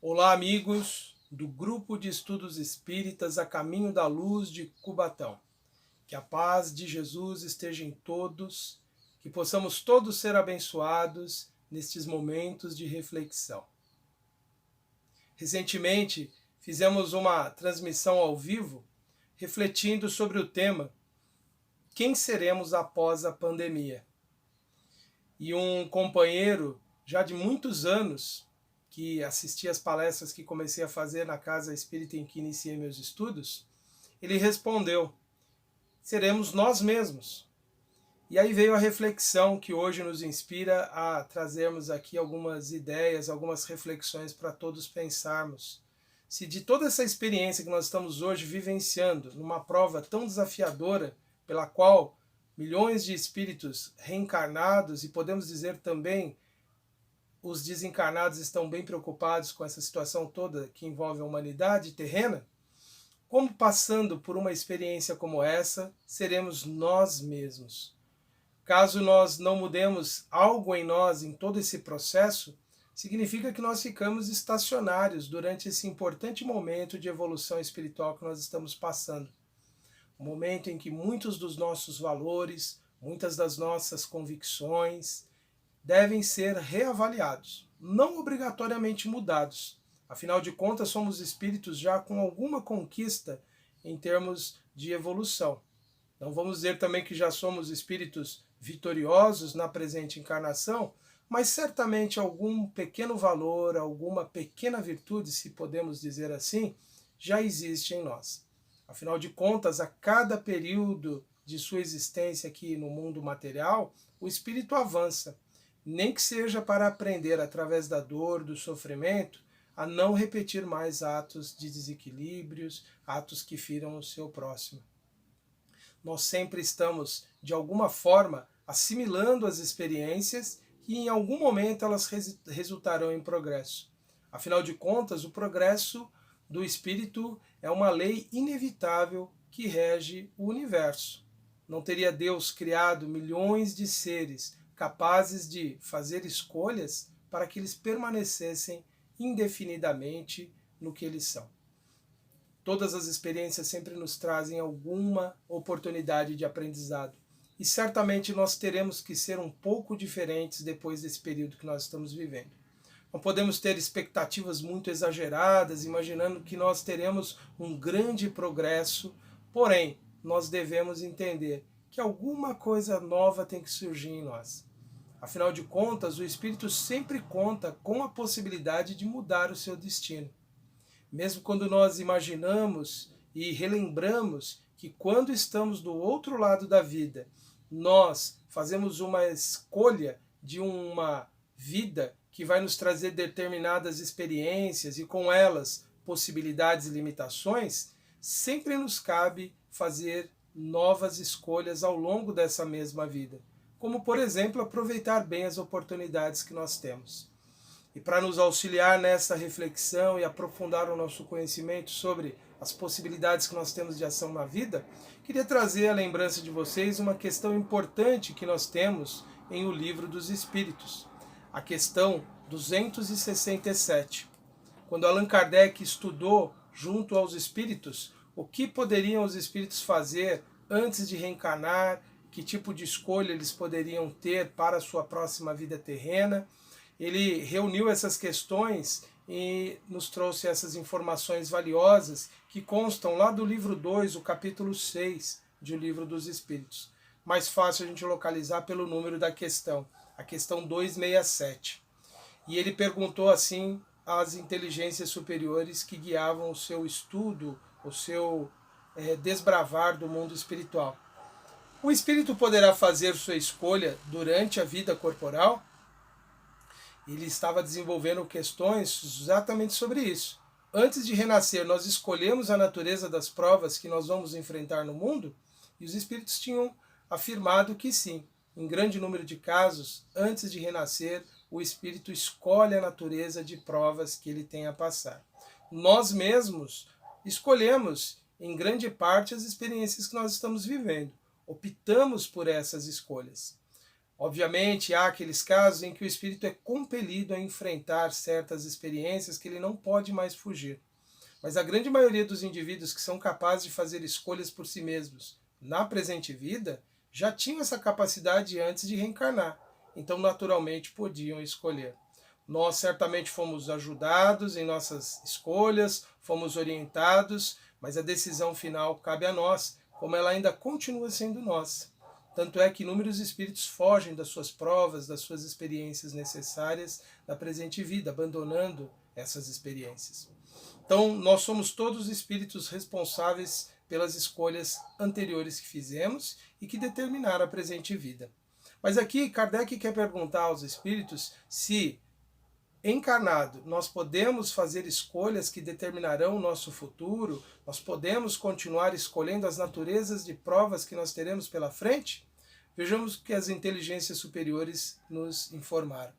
Olá, amigos do Grupo de Estudos Espíritas A Caminho da Luz de Cubatão. Que a paz de Jesus esteja em todos, que possamos todos ser abençoados nestes momentos de reflexão. Recentemente, fizemos uma transmissão ao vivo refletindo sobre o tema Quem seremos após a pandemia? E um companheiro, já de muitos anos, que assisti às palestras que comecei a fazer na Casa Espírita em que iniciei meus estudos, ele respondeu, seremos nós mesmos. E aí veio a reflexão que hoje nos inspira a trazermos aqui algumas ideias, algumas reflexões para todos pensarmos. Se de toda essa experiência que nós estamos hoje vivenciando, numa prova tão desafiadora, pela qual milhões de espíritos reencarnados, e podemos dizer também os desencarnados estão bem preocupados com essa situação toda que envolve a humanidade terrena, como passando por uma experiência como essa, seremos nós mesmos. Caso nós não mudemos algo em nós em todo esse processo, significa que nós ficamos estacionários durante esse importante momento de evolução espiritual que nós estamos passando. Um momento em que muitos dos nossos valores, muitas das nossas convicções devem ser reavaliados, não obrigatoriamente mudados. Afinal de contas, somos espíritos já com alguma conquista em termos de evolução. Não vamos dizer também que já somos espíritos vitoriosos na presente encarnação, mas certamente algum pequeno valor, alguma pequena virtude, se podemos dizer assim, já existe em nós. Afinal de contas, a cada período de sua existência aqui no mundo material, o espírito avança, nem que seja para aprender através da dor, do sofrimento, a não repetir mais atos de desequilíbrios, atos que firam o seu próximo. Nós sempre estamos, de alguma forma, assimilando as experiências e em algum momento elas resultarão em progresso. Afinal de contas, o progresso do espírito é uma lei inevitável que rege o universo. Não teria Deus criado milhões de seres capazes de fazer escolhas para que eles permanecessem indefinidamente no que eles são. Todas as experiências sempre nos trazem alguma oportunidade de aprendizado. E certamente nós teremos que ser um pouco diferentes depois desse período que nós estamos vivendo. Não podemos ter expectativas muito exageradas, imaginando que nós teremos um grande progresso, porém, nós devemos entender que alguma coisa nova tem que surgir em nós. Afinal de contas, o espírito sempre conta com a possibilidade de mudar o seu destino. Mesmo quando nós imaginamos e relembramos que quando estamos do outro lado da vida, nós fazemos uma escolha de uma vida que vai nos trazer determinadas experiências e com elas possibilidades e limitações, sempre nos cabe fazer novas escolhas ao longo dessa mesma vida. Como, por exemplo, aproveitar bem as oportunidades que nós temos. E para nos auxiliar nessa reflexão e aprofundar o nosso conhecimento sobre as possibilidades que nós temos de ação na vida, queria trazer à lembrança de vocês uma questão importante que nós temos em O Livro dos Espíritos, a questão 267. Quando Allan Kardec estudou junto aos espíritos o que poderiam os espíritos fazer antes de reencarnar, que tipo de escolha eles poderiam ter para a sua próxima vida terrena, ele reuniu essas questões e nos trouxe essas informações valiosas que constam lá do livro 2, o capítulo 6 de O Livro dos Espíritos. Mais fácil a gente localizar pelo número da questão, a questão 267. E ele perguntou assim às inteligências superiores que guiavam o seu estudo, o seu desbravar do mundo espiritual. O espírito poderá fazer sua escolha durante a vida corporal? Ele estava desenvolvendo questões exatamente sobre isso. Antes de renascer, nós escolhemos a natureza das provas que nós vamos enfrentar no mundo? E os espíritos tinham afirmado que sim. Em grande número de casos, antes de renascer, o espírito escolhe a natureza de provas que ele tem a passar. Nós mesmos escolhemos, em grande parte, as experiências que nós estamos vivendo. Optamos por essas escolhas. Obviamente, há aqueles casos em que o espírito é compelido a enfrentar certas experiências que ele não pode mais fugir. Mas a grande maioria dos indivíduos que são capazes de fazer escolhas por si mesmos na presente vida já tinham essa capacidade antes de reencarnar. Então, naturalmente, podiam escolher. Nós certamente fomos ajudados em nossas escolhas, fomos orientados, mas a decisão final cabe a nós, como ela ainda continua sendo nossa. Tanto é que inúmeros espíritos fogem das suas provas, das suas experiências necessárias na presente vida, abandonando essas experiências. Então, nós somos todos espíritos responsáveis pelas escolhas anteriores que fizemos e que determinaram a presente vida. Mas aqui, Kardec quer perguntar aos espíritos se, encarnado, nós podemos fazer escolhas que determinarão o nosso futuro, nós podemos continuar escolhendo as naturezas de provas que nós teremos pela frente? Vejamos o que as inteligências superiores nos informaram.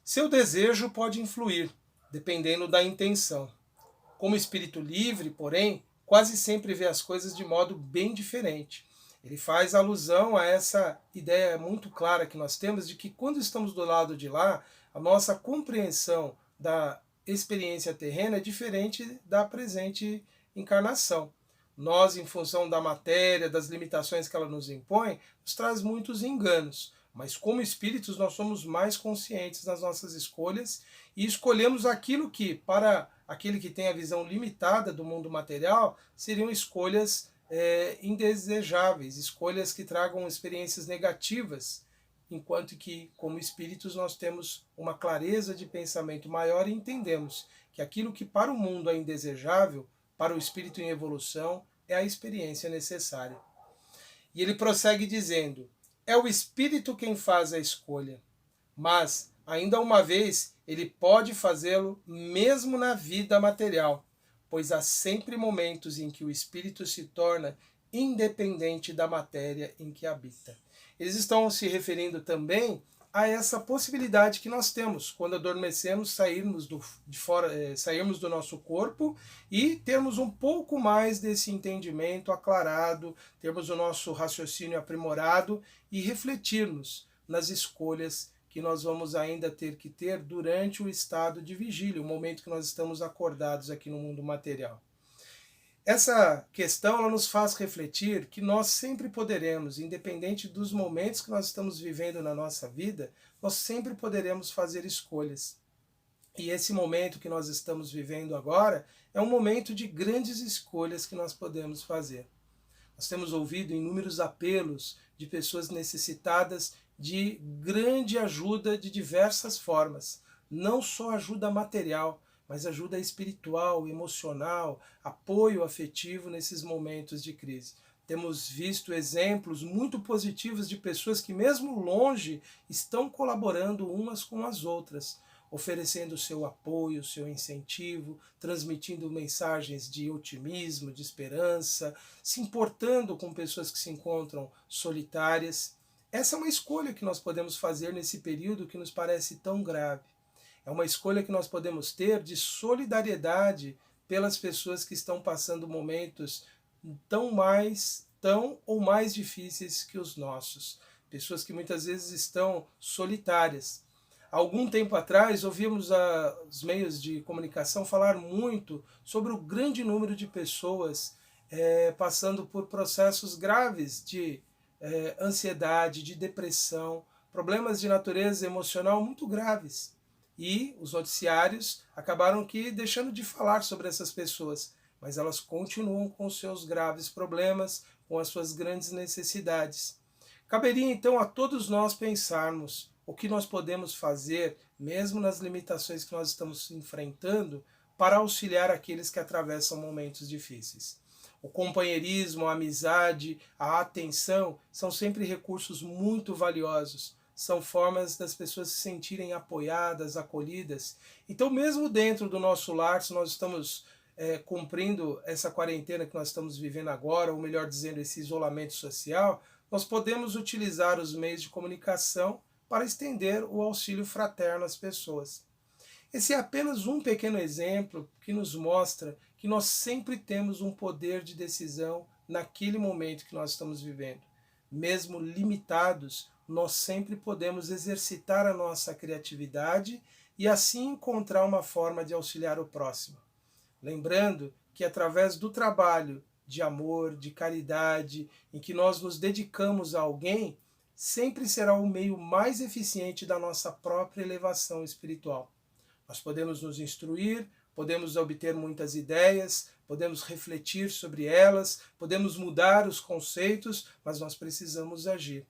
Seu desejo pode influir, dependendo da intenção. Como espírito livre, porém, quase sempre vê as coisas de modo bem diferente. Ele faz alusão a essa ideia muito clara que nós temos de que quando estamos do lado de lá, a nossa compreensão da experiência terrena é diferente da presente encarnação. Nós, em função da matéria, das limitações que ela nos impõe, nos traz muitos enganos. Mas como espíritos nós somos mais conscientes nas nossas escolhas e escolhemos aquilo que, para aquele que tem a visão limitada do mundo material, seriam escolhas indesejáveis, escolhas que tragam experiências negativas, enquanto que, como espíritos, nós temos uma clareza de pensamento maior e entendemos que aquilo que para o mundo é indesejável, para o espírito em evolução, é a experiência necessária. E ele prossegue dizendo: é o espírito quem faz a escolha, mas, ainda uma vez, ele pode fazê-lo mesmo na vida material, pois há sempre momentos em que o espírito se torna independente da matéria em que habita. Eles estão se referindo também a essa possibilidade que nós temos quando adormecemos, sairmos do nosso corpo e termos um pouco mais desse entendimento aclarado, termos o nosso raciocínio aprimorado e refletirmos nas escolhas que nós vamos ainda ter que ter durante o estado de vigília, o momento que nós estamos acordados aqui no mundo material. Essa questão ela nos faz refletir que nós sempre poderemos, independente dos momentos que nós estamos vivendo na nossa vida, nós sempre poderemos fazer escolhas. E esse momento que nós estamos vivendo agora é um momento de grandes escolhas que nós podemos fazer. Nós temos ouvido inúmeros apelos de pessoas necessitadas de grande ajuda de diversas formas, não só ajuda material, mas ajuda espiritual, emocional, apoio afetivo nesses momentos de crise. Temos visto exemplos muito positivos de pessoas que, mesmo longe, estão colaborando umas com as outras, oferecendo seu apoio, seu incentivo, transmitindo mensagens de otimismo, de esperança, se importando com pessoas que se encontram solitárias. Essa é uma escolha que nós podemos fazer nesse período que nos parece tão grave. É uma escolha que nós podemos ter de solidariedade pelas pessoas que estão passando momentos tão ou mais difíceis que os nossos. Pessoas que muitas vezes estão solitárias. Há algum tempo atrás, ouvimos os meios de comunicação falar muito sobre o grande número de pessoas passando por processos graves de ansiedade, de depressão, problemas de natureza emocional muito graves. E os noticiários acabaram que deixando de falar sobre essas pessoas, mas elas continuam com seus graves problemas, com as suas grandes necessidades. Caberia então a todos nós pensarmos o que nós podemos fazer, mesmo nas limitações que nós estamos enfrentando, para auxiliar aqueles que atravessam momentos difíceis. O companheirismo, a amizade, a atenção são sempre recursos muito valiosos. São formas das pessoas se sentirem apoiadas, acolhidas. Então, mesmo dentro do nosso lar, se nós estamos cumprindo essa quarentena que nós estamos vivendo agora, ou melhor dizendo, esse isolamento social, nós podemos utilizar os meios de comunicação para estender o auxílio fraterno às pessoas. Esse é apenas um pequeno exemplo que nos mostra que nós sempre temos um poder de decisão naquele momento que nós estamos vivendo. Mesmo limitados, nós sempre podemos exercitar a nossa criatividade e assim encontrar uma forma de auxiliar o próximo. Lembrando que através do trabalho de amor, de caridade, em que nós nos dedicamos a alguém, sempre será o meio mais eficiente da nossa própria elevação espiritual. Nós podemos nos instruir, podemos obter muitas ideias, podemos refletir sobre elas, podemos mudar os conceitos, mas nós precisamos agir.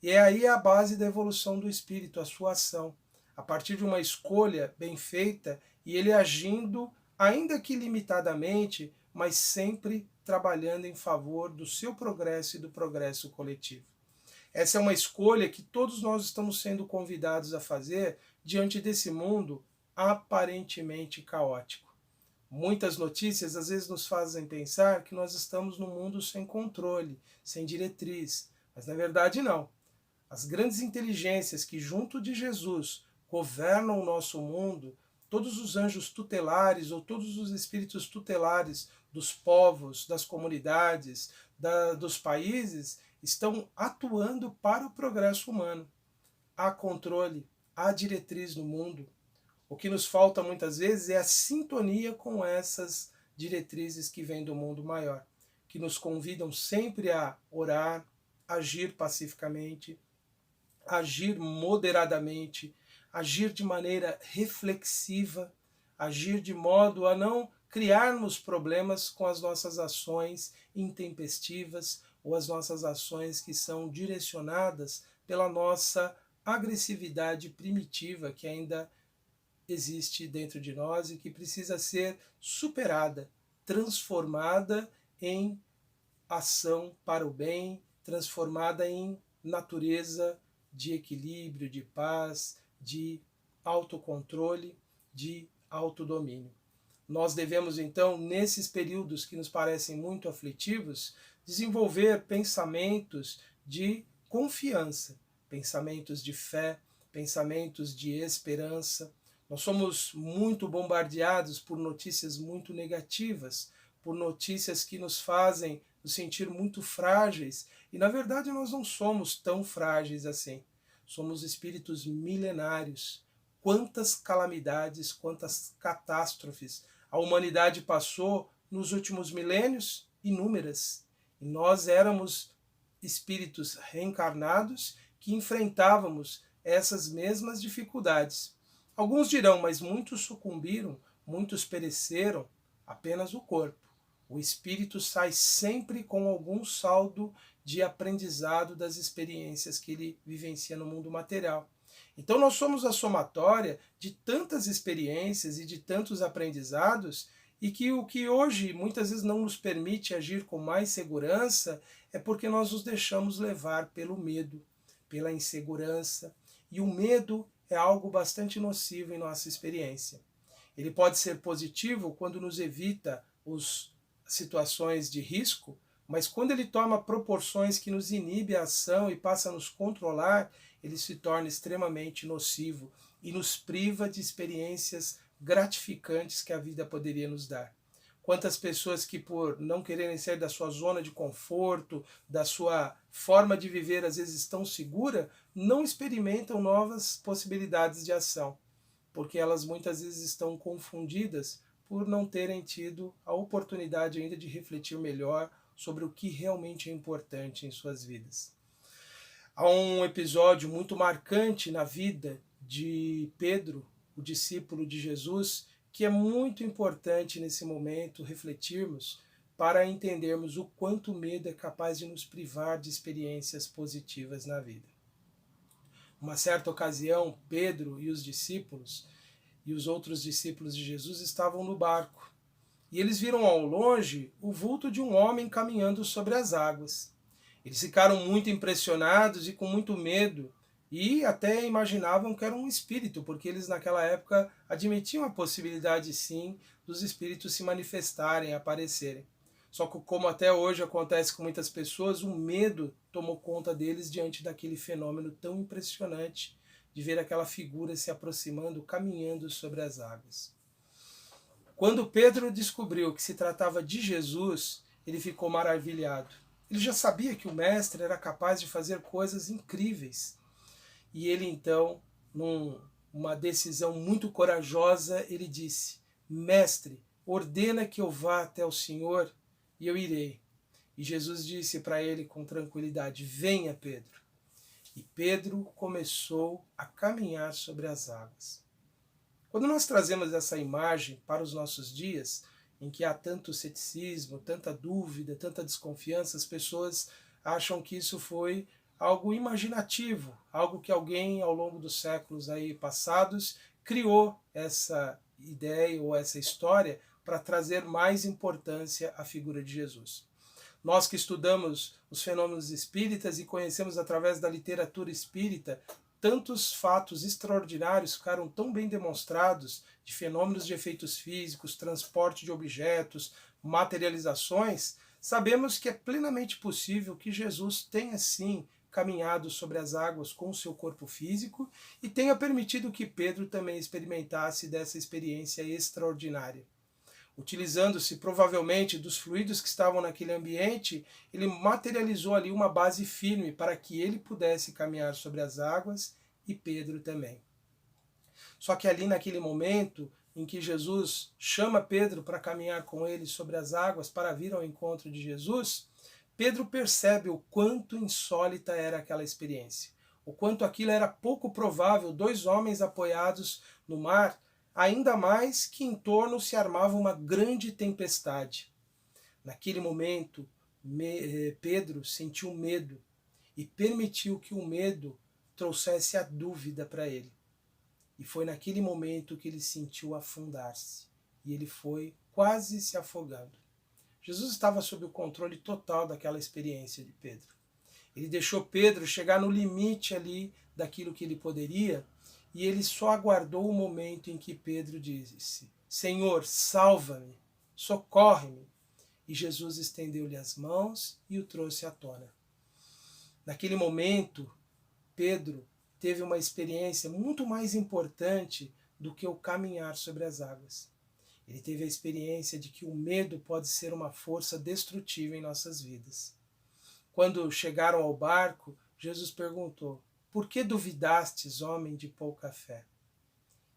E é aí a base da evolução do espírito, a sua ação. A partir de uma escolha bem feita e ele agindo, ainda que limitadamente, mas sempre trabalhando em favor do seu progresso e do progresso coletivo. Essa é uma escolha que todos nós estamos sendo convidados a fazer diante desse mundo aparentemente caótico. Muitas notícias às vezes nos fazem pensar que nós estamos num mundo sem controle, sem diretriz, mas na verdade não. As grandes inteligências que junto de Jesus governam o nosso mundo, todos os anjos tutelares ou todos os espíritos tutelares dos povos, das comunidades, dos países, estão atuando para o progresso humano. Há controle, há diretriz no mundo. O que nos falta muitas vezes é a sintonia com essas diretrizes que vêm do mundo maior, que nos convidam sempre a orar, agir pacificamente, agir moderadamente, agir de maneira reflexiva, agir de modo a não criarmos problemas com as nossas ações intempestivas ou as nossas ações que são direcionadas pela nossa agressividade primitiva que ainda existe dentro de nós e que precisa ser superada, transformada em ação para o bem, transformada em natureza de equilíbrio, de paz, de autocontrole, de autodomínio. Nós devemos, então, nesses períodos que nos parecem muito aflitivos, desenvolver pensamentos de confiança, pensamentos de fé, pensamentos de esperança. Nós somos muito bombardeados por notícias muito negativas, por notícias que nos fazem nos sentir muito frágeis, e na verdade nós não somos tão frágeis assim. Somos espíritos milenários. Quantas calamidades, quantas catástrofes a humanidade passou nos últimos milênios? Inúmeras. E nós éramos espíritos reencarnados que enfrentávamos essas mesmas dificuldades. Alguns dirão, mas muitos sucumbiram, muitos pereceram, apenas o corpo. O espírito sai sempre com algum saldo de aprendizado das experiências que ele vivencia no mundo material. Então nós somos a somatória de tantas experiências e de tantos aprendizados, e que o que hoje muitas vezes não nos permite agir com mais segurança é porque nós nos deixamos levar pelo medo, pela insegurança. E o medo é algo bastante nocivo em nossa experiência. Ele pode ser positivo quando nos evita as situações de risco, mas quando ele toma proporções que nos inibe a ação e passa a nos controlar, ele se torna extremamente nocivo e nos priva de experiências gratificantes que a vida poderia nos dar. Quantas pessoas que, por não quererem sair da sua zona de conforto, da sua forma de viver às vezes tão segura, não experimentam novas possibilidades de ação, porque elas muitas vezes estão confundidas por não terem tido a oportunidade ainda de refletir melhor sobre o que realmente é importante em suas vidas. Há um episódio muito marcante na vida de Pedro, o discípulo de Jesus, que é muito importante nesse momento refletirmos para entendermos o quanto o medo é capaz de nos privar de experiências positivas na vida. Uma certa ocasião, Pedro e os discípulos e os outros discípulos de Jesus estavam no barco, e eles viram ao longe o vulto de um homem caminhando sobre as águas. Eles ficaram muito impressionados e com muito medo, e até imaginavam que era um espírito, porque eles naquela época admitiam a possibilidade sim dos espíritos se manifestarem, aparecerem. Só que como até hoje acontece com muitas pessoas, o medo tomou conta deles diante daquele fenômeno tão impressionante de ver aquela figura se aproximando, caminhando sobre as águas. Quando Pedro descobriu que se tratava de Jesus, ele ficou maravilhado. Ele já sabia que o mestre era capaz de fazer coisas incríveis. E ele então, numa decisão muito corajosa, ele disse: Mestre, ordena que eu vá até o Senhor e eu irei. E Jesus disse para ele com tranquilidade: Venha, Pedro. E Pedro começou a caminhar sobre as águas. Quando nós trazemos essa imagem para os nossos dias, em que há tanto ceticismo, tanta dúvida, tanta desconfiança, as pessoas acham que isso foi algo imaginativo, algo que alguém ao longo dos séculos aí passados criou essa ideia ou essa história para trazer mais importância à figura de Jesus. Nós que estudamos os fenômenos espíritas e conhecemos através da literatura espírita tantos fatos extraordinários ficaram tão bem demonstrados de fenômenos de efeitos físicos, transporte de objetos, materializações, sabemos que é plenamente possível que Jesus tenha sim caminhado sobre as águas com o seu corpo físico e tenha permitido que Pedro também experimentasse dessa experiência extraordinária. Utilizando-se provavelmente dos fluidos que estavam naquele ambiente, ele materializou ali uma base firme para que ele pudesse caminhar sobre as águas e Pedro também. Só que ali naquele momento em que Jesus chama Pedro para caminhar com ele sobre as águas para vir ao encontro de Jesus, Pedro percebe o quanto insólita era aquela experiência, o quanto aquilo era pouco provável, dois homens apoiados no mar, ainda mais que em torno se armava uma grande tempestade. Naquele momento, Pedro sentiu medo e permitiu que o medo trouxesse a dúvida para ele. E foi naquele momento que ele sentiu afundar-se e ele foi quase se afogando. Jesus estava sob o controle total daquela experiência de Pedro. Ele deixou Pedro chegar no limite ali daquilo que ele poderia, e ele só aguardou o momento em que Pedro disse: Senhor, salva-me, socorre-me. E Jesus estendeu-lhe as mãos e o trouxe à tona. Naquele momento, Pedro teve uma experiência muito mais importante do que o caminhar sobre as águas. Ele teve a experiência de que o medo pode ser uma força destrutiva em nossas vidas. Quando chegaram ao barco, Jesus perguntou: Por que duvidastes, homem de pouca fé?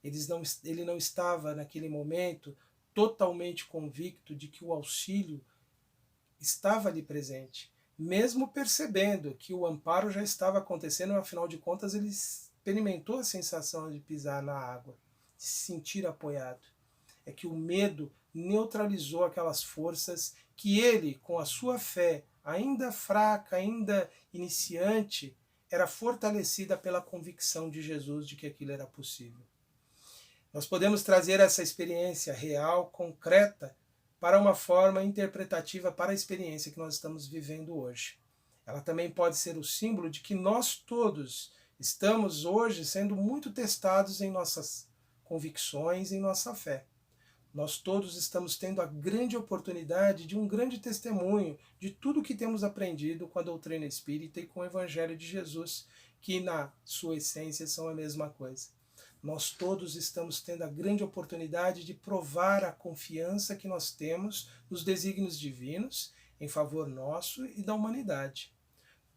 Ele não estava, naquele momento, totalmente convicto de que o auxílio estava ali presente, mesmo percebendo que o amparo já estava acontecendo, afinal de contas ele experimentou a sensação de pisar na água, de se sentir apoiado. É que o medo neutralizou aquelas forças que ele, com a sua fé, ainda fraca, ainda iniciante, era fortalecida pela convicção de Jesus de que aquilo era possível. Nós podemos trazer essa experiência real, concreta, para uma forma interpretativa para a experiência que nós estamos vivendo hoje. Ela também pode ser o símbolo de que nós todos estamos hoje sendo muito testados em nossas convicções, em nossa fé. Nós todos estamos tendo a grande oportunidade de um grande testemunho de tudo que temos aprendido com a doutrina espírita e com o Evangelho de Jesus, que na sua essência são a mesma coisa. Nós todos estamos tendo a grande oportunidade de provar a confiança que nós temos nos desígnios divinos em favor nosso e da humanidade.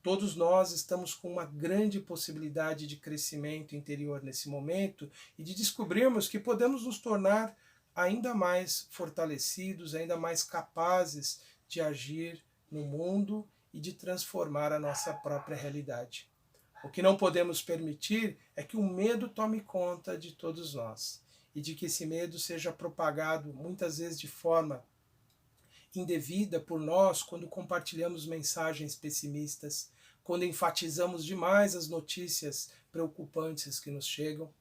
Todos nós estamos com uma grande possibilidade de crescimento interior nesse momento e de descobrirmos que podemos nos tornar ainda mais fortalecidos, ainda mais capazes de agir no mundo e de transformar a nossa própria realidade. O que não podemos permitir é que o medo tome conta de todos nós e de que esse medo seja propagado muitas vezes de forma indevida por nós quando compartilhamos mensagens pessimistas, quando enfatizamos demais as notícias preocupantes que nos chegam.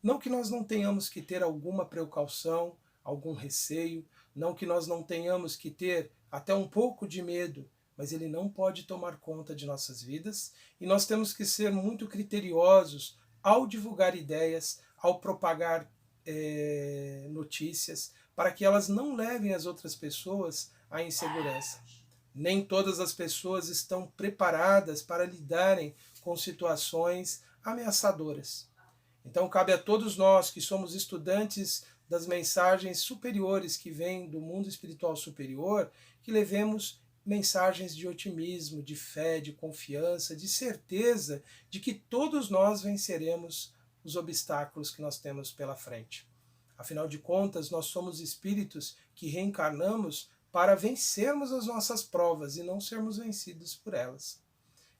Não que nós não tenhamos que ter alguma precaução, algum receio, não que nós não tenhamos que ter até um pouco de medo, mas ele não pode tomar conta de nossas vidas e nós temos que ser muito criteriosos ao divulgar ideias, ao propagar notícias, para que elas não levem as outras pessoas à insegurança. Nem todas as pessoas estão preparadas para lidarem com situações ameaçadoras. Então cabe a todos nós que somos estudantes das mensagens superiores que vêm do mundo espiritual superior, que levemos mensagens de otimismo, de fé, de confiança, de certeza de que todos nós venceremos os obstáculos que nós temos pela frente. Afinal de contas, nós somos espíritos que reencarnamos para vencermos as nossas provas e não sermos vencidos por elas.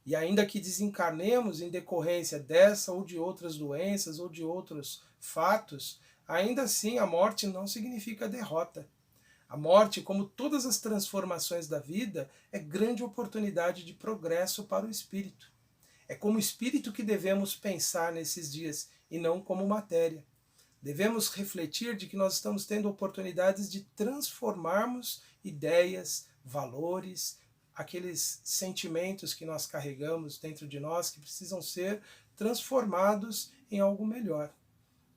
E ainda que desencarnemos em decorrência dessa ou de outras doenças ou de outros fatos, ainda assim a morte não significa derrota. A morte, como todas as transformações da vida, é grande oportunidade de progresso para o espírito. É como espírito que devemos pensar nesses dias e não como matéria. Devemos refletir de que nós estamos tendo oportunidades de transformarmos ideias, valores, aqueles sentimentos que nós carregamos dentro de nós que precisam ser transformados em algo melhor.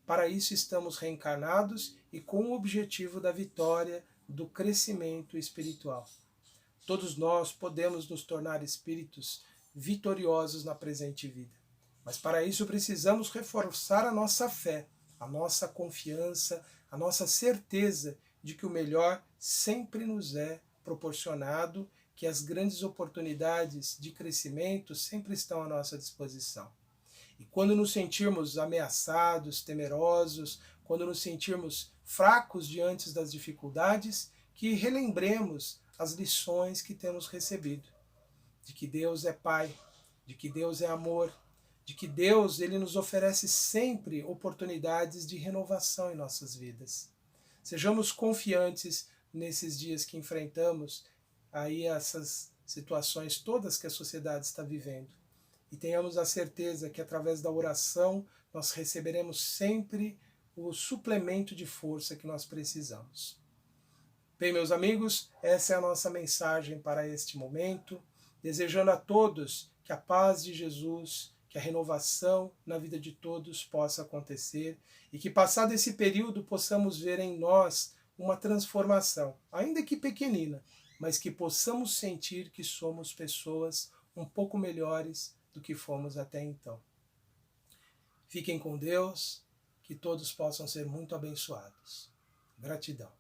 Para isso estamos reencarnados e com o objetivo da vitória, do crescimento espiritual. Todos nós podemos nos tornar espíritos vitoriosos na presente vida. Mas para isso precisamos reforçar a nossa fé, a nossa confiança, a nossa certeza de que o melhor sempre nos é proporcionado, que as grandes oportunidades de crescimento sempre estão à nossa disposição. E quando nos sentirmos ameaçados, temerosos, quando nos sentirmos fracos diante das dificuldades, que relembremos as lições que temos recebido. De que Deus é Pai, de que Deus é amor, de que Deus ele nos oferece sempre oportunidades de renovação em nossas vidas. Sejamos confiantes nesses dias que enfrentamos aí essas situações todas que a sociedade está vivendo. E tenhamos a certeza que através da oração nós receberemos sempre o suplemento de força que nós precisamos. Bem, meus amigos, essa é a nossa mensagem para este momento, desejando a todos que a paz de Jesus, que a renovação na vida de todos possa acontecer e que, passado esse período, possamos ver em nós uma transformação, ainda que pequenina, mas que possamos sentir que somos pessoas um pouco melhores do que fomos até então. Fiquem com Deus, que todos possam ser muito abençoados. Gratidão.